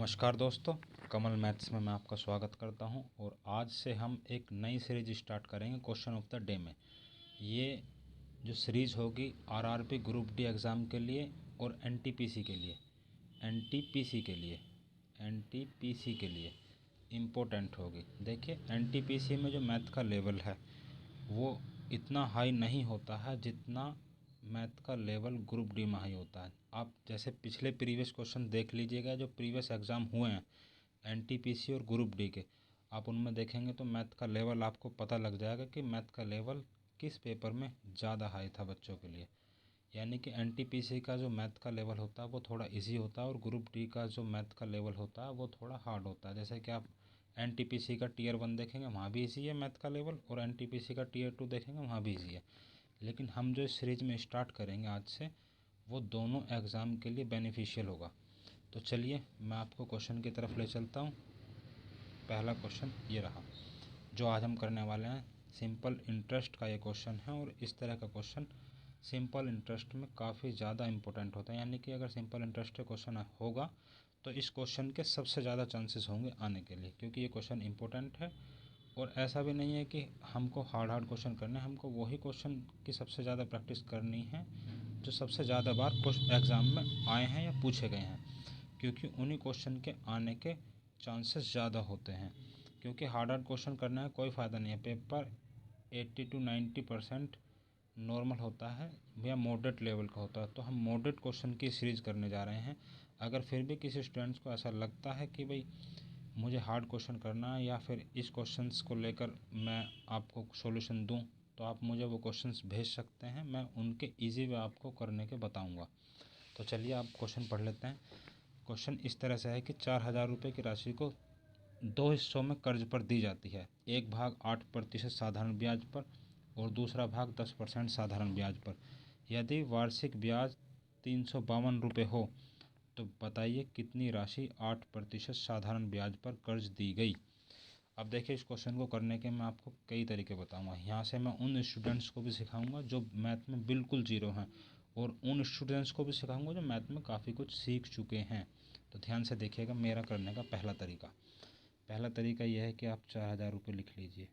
नमस्कार दोस्तों, कमल मैथ्स में मैं आपका स्वागत करता हूं। और आज से हम एक नई सीरीज स्टार्ट करेंगे क्वेश्चन ऑफ द डे में। ये जो सीरीज होगी आरआरबी ग्रुप डी एग्ज़ाम के लिए और एनटीपीसी के लिए इम्पोर्टेंट होगी। देखिए, एनटीपीसी में जो मैथ का लेवल है वो इतना हाई नहीं होता है जितना मैथ का लेवल ग्रुप डी में हाई होता है। आप जैसे पिछले प्रीवियस क्वेश्चन देख लीजिएगा, जो प्रीवियस एग्ज़ाम हुए हैं एनटीपीसी और ग्रुप डी के, आप उनमें देखेंगे तो मैथ का लेवल आपको पता लग जाएगा कि मैथ का लेवल किस पेपर में ज़्यादा हाई था बच्चों के लिए। यानी कि एनटीपीसी का जो मैथ का लेवल होता है वो थोड़ा इजी होता है और ग्रुप डी का जो मैथ का लेवल होता है वो थोड़ा हार्ड होता है। जैसे कि आप एनटीपीसी का टीयर 1 देखेंगे, वहाँ भी इजी है मैथ का लेवल, और एनटीपीसी का टीयर 2 देखेंगे, वहाँ भी इजी है। लेकिन हम जो इस सीरीज में स्टार्ट करेंगे आज से, वो दोनों एग्ज़ाम के लिए बेनिफिशियल होगा। तो चलिए मैं आपको क्वेश्चन की तरफ ले चलता हूँ। पहला क्वेश्चन ये रहा जो आज हम करने वाले हैं। सिंपल इंटरेस्ट का ये क्वेश्चन है और इस तरह का क्वेश्चन सिंपल इंटरेस्ट में काफ़ी ज़्यादा इंपॉर्टेंट होता है। यानी कि अगर सिंपल इंटरेस्ट का क्वेश्चन होगा तो इस क्वेश्चन के सबसे ज़्यादा चांसेस होंगे आने के लिए, क्योंकि ये क्वेश्चन इंपॉर्टेंट है। और ऐसा भी नहीं है कि हमको हार्ड क्वेश्चन करने हैं, हमको वही क्वेश्चन की सबसे ज़्यादा प्रैक्टिस करनी है जो सबसे ज़्यादा बार एग्ज़ाम में आए हैं या पूछे गए हैं, क्योंकि उन्हीं क्वेश्चन के आने के चांसेस ज़्यादा होते हैं। क्योंकि हार्ड क्वेश्चन करने का कोई फ़ायदा नहीं है। पेपर 80 to 90% नॉर्मल होता है या मॉडरेट लेवल का होता है। तो हम मॉडरेट क्वेश्चन की सीरीज़ करने जा रहे हैं। अगर फिर भी किसी स्टूडेंट्स को ऐसा लगता है कि भाई मुझे हार्ड क्वेश्चन करना है या फिर इस क्वेश्चंस को लेकर मैं आपको सॉल्यूशन दूं, तो आप मुझे वो क्वेश्चंस भेज सकते हैं, मैं उनके इजी वे आपको करने के बताऊंगा। तो चलिए आप क्वेश्चन पढ़ लेते हैं। क्वेश्चन इस तरह से है कि 4,000 रुपये की राशि को 2 हिस्सों में कर्ज पर दी जाती है। एक भाग 8% साधारण ब्याज पर और दूसरा भाग 10% साधारण ब्याज पर। यदि वार्षिक ब्याज 352 रुपये हो तो बताइए कितनी राशि 8% साधारण ब्याज पर कर्ज दी गई। अब देखिए, इस क्वेश्चन को करने के मैं आपको कई तरीके बताऊंगा। यहाँ से मैं उन स्टूडेंट्स को भी सिखाऊंगा जो मैथ में बिल्कुल ज़ीरो हैं, और उन स्टूडेंट्स को भी सिखाऊंगा जो मैथ में काफ़ी कुछ सीख चुके हैं। तो ध्यान से देखिएगा मेरा करने का पहला तरीका यह है कि आप 4,000 रुपये लिख लीजिए।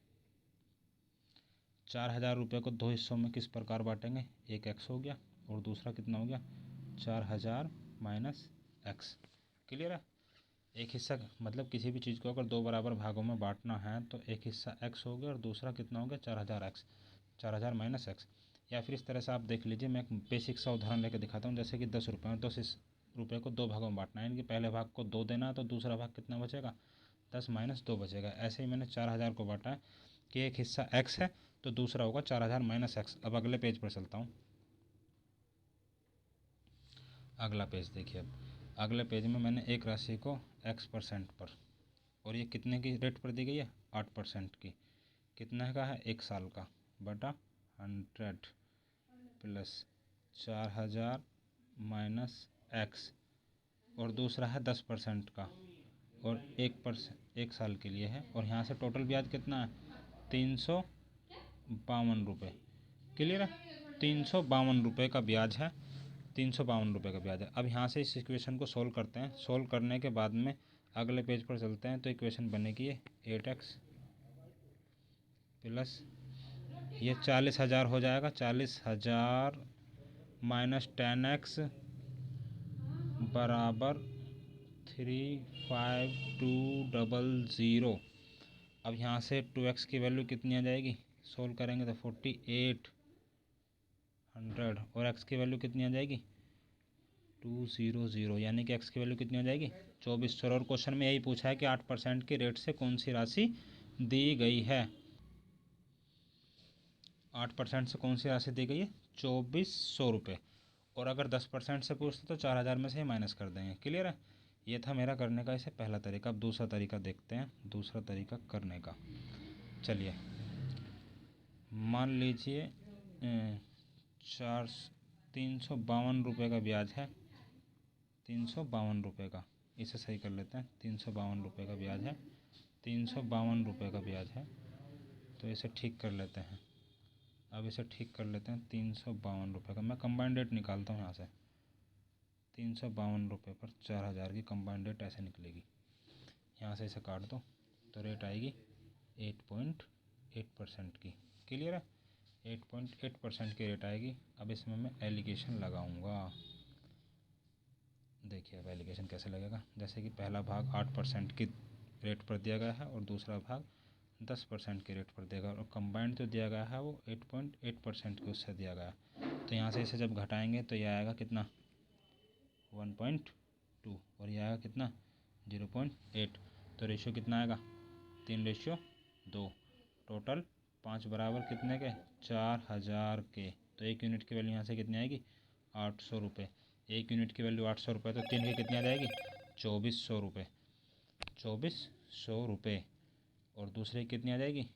4,000 रुपये को 2 हिस्सों में किस प्रकार बांटेंगे, एक एक्स हो गया और दूसरा कितना हो गया 4,000 माइनस एक्स। क्लियर है। एक हिस्सा मतलब किसी भी चीज़ को अगर 2 बराबर भागों में बांटना है तो एक हिस्सा एक्स हो गया और दूसरा कितना हो गया 4,000 एक्स, 4,000 माइनस एक्स। या फिर इस तरह से आप देख लीजिए, मैं एक बेसिक सा उदाहरण लेकर दिखाता हूँ। जैसे कि 10 रुपये और 10 रुपये को 2 भागों में बांटना है, यानी कि पहले भाग को 2 देना है तो दूसरा भाग कितना बचेगा 10 माइनस 2 बचेगा। ऐसे ही मैंने 4,000 को बांटा है कि एक हिस्सा एक्स है तो दूसरा होगा 4,000 माइनस एक्स। अब अगले पेज पर चलता हूँ। अगला पेज देखिए। अब अगले पेज में मैंने एक राशि को x% पर, और ये कितने की रेट पर दी गई है 8% की, कितना का है 1 साल का, बटा 100 प्लस 4,000 माइनस एक्स, और दूसरा है 10% का और 1 साल के लिए है। और यहाँ से टोटल ब्याज कितना है 352 रुपये। क्लियर है। 352 रुपये का ब्याज है, 352 रुपये का ब्याज है। अब यहाँ से इस इक्वेशन को सोल्व करते हैं। सोल्व करने के बाद में अगले पेज पर चलते हैं तो इक्वेशन बनेगी 8x प्लस ये 40,000 हो जाएगा, 40,000 माइनस 10x बराबर 35200। अब यहाँ से 2x की वैल्यू कितनी आ जाएगी, सोल्व करेंगे तो 4800, और x की वैल्यू कितनी आ जाएगी 200, यानी कि x की वैल्यू कितनी हो जाएगी 2400। और क्वेश्चन में यही पूछा है कि 8% के रेट से कौन सी राशि दी गई है। 8% से कौन सी राशि दी गई है 2400 रुपये। और अगर 10% से पूछते तो 4,000 में से ही माइनस कर देंगे। क्लियर है। ये था मेरा करने का इसे पहला तरीका। अब दूसरा तरीका देखते हैं, दूसरा तरीका करने का। चलिए मान लीजिए 352 रुपये का ब्याज है, 352 रुपये का, इसे सही कर लेते हैं। 352 रुपये का ब्याज है, 352 रुपये का ब्याज है, तो इसे ठीक कर लेते हैं। अब इसे ठीक कर लेते हैं 352 रुपये का। मैं कंबाइंड रेट निकालता हूँ यहाँ से। ₹352 पर 4000 की कंबाइंड रेट ऐसे निकलेगी। यहाँ से इसे काट दो तो रेट आएगी 8.8% की। क्लियर है? 8.8% की रेट आएगी। अब इसमें मैं एलिगेशन लगाऊंगा। देखिए अब एलिगेशन कैसे लगेगा। जैसे कि पहला भाग 8% की रेट पर दिया गया है और दूसरा भाग 10% के रेट पर दिया गया और कंबाइंड जो दिया गया है वो 8.8% के उससे दिया गया है। तो यहाँ से इसे जब घटाएंगे तो ये आएगा कितना 1.2 और ये आएगा कितना 0.8। तो रेशियो कितना आएगा 3:2। टोटल 5 बराबर कितने के 4000 के। तो 1 यूनिट की वैल्यू यहाँ से कितनी आएगी 800 रुपये। 1 यूनिट की वैल्यू 800 रुपये तो 3 की कितनी आ जाएगी 2400 रुपये। 2400 रुपये। और दूसरे कितनी आ जाएगी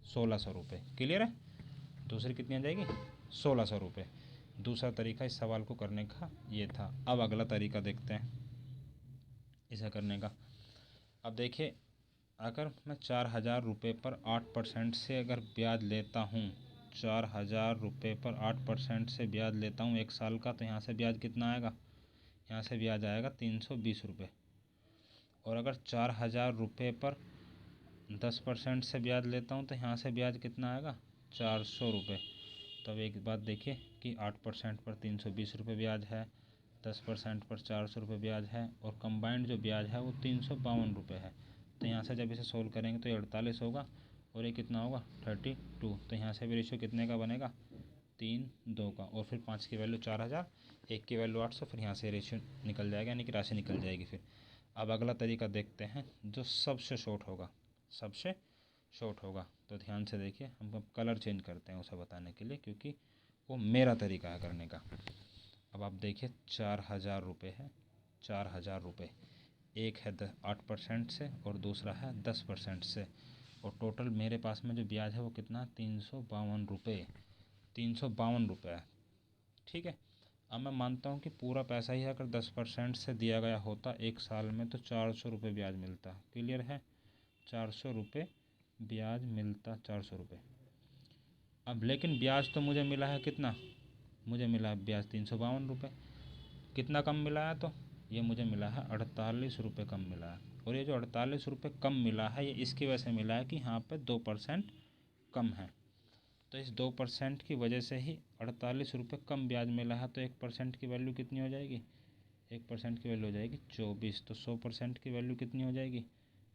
1600 रुपये। क्लियर है? दूसरी कितनी आ जाएगी 1600 रुपये। दूसरा तरीका इस सवाल को करने का ये था। अब अगला तरीका देखते हैं इसे करने का। अब देखिए अगर मैं 4000 रुपये पर 8% से अगर ब्याज लेता हूँ 4000 रुपये पर 8% से ब्याज लेता हूँ 1 साल का, तो यहाँ से ब्याज कितना आएगा यहाँ से ब्याज आएगा 320 रुपये। और अगर 4000 रुपये पर 10% से ब्याज लेता हूँ तो यहाँ से ब्याज कितना आएगा 400 रुपये। तब एक बात देखिए कि 8% पर 320 रुपये ब्याज है, 10% पर 400 रुपये ब्याज है और कंबाइंड जो ब्याज है वो 352 रुपये है। तो यहाँ से जब इसे सोल्व करेंगे तो ये 48 होगा और ये कितना होगा 32। तो यहाँ से भी रेशियो कितने का बनेगा 3:2 का। और फिर 5 की वैल्यू 4000, 1 की वैल्यू 800, फिर यहाँ से रेशियो निकल जाएगा यानी कि राशि निकल जाएगी। फिर अब अगला तरीका देखते हैं जो सबसे शॉर्ट होगा। सबसे शॉर्ट होगा तो ध्यान से देखिए। हम अब कलर चेंज करते हैं उसे बताने के लिए क्योंकि वो मेरा तरीका है करने का। अब आप देखिए 4000 रुपये है 4000 रुपये। एक है 8% से और दूसरा है 10% से और टोटल मेरे पास में जो ब्याज है वो कितना 352 रुपये। 352 रुपये है। ठीक है। अब मैं मानता हूँ कि पूरा पैसा ही अगर 10% से दिया गया होता 1 साल में तो 400 रुपये ब्याज मिलता। क्लियर है? 400 रुपये ब्याज मिलता 400 रुपये। अब लेकिन ब्याज तो मुझे मिला है कितना, मुझे मिला है ब्याज 352 रुपये। कितना कम मिला है तो ये मुझे मिला है 48 रुपये कम मिला है। और ये जो 48 रुपये कम मिला है ये इसकी वजह से मिला है कि यहाँ पे 2% कम है। तो इस 2% की वजह से ही 48 रुपये कम ब्याज मिला है। तो 1% की वैल्यू कितनी हो जाएगी 1% की वैल्यू हो जाएगी 24। तो 100% की वैल्यू कितनी हो जाएगी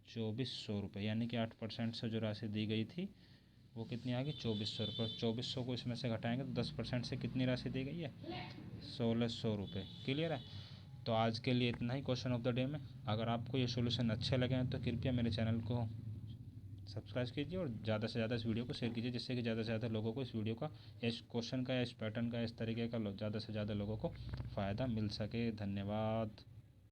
2400 रुपये। यानी कि 8% से जो राशि दी गई थी वो कितनी आ गई 2400 रुपये। 2400 को इसमें से घटाएंगे तो 10% से कितनी राशि दी गई है 1600 रुपये। क्लियर है? तो आज के लिए इतना ही क्वेश्चन ऑफ द डे में। अगर आपको ये सॉल्यूशन अच्छे लगे हैं तो कृपया मेरे चैनल को सब्सक्राइब कीजिए और ज़्यादा से ज़्यादा इस वीडियो को शेयर कीजिए जिससे कि ज़्यादा से ज़्यादा लोगों को इस वीडियो का, इस क्वेश्चन का या इस पैटर्न का, इस तरीके का ज़्यादा से ज़्यादा लोगों को फ़ायदा मिल सके। धन्यवाद।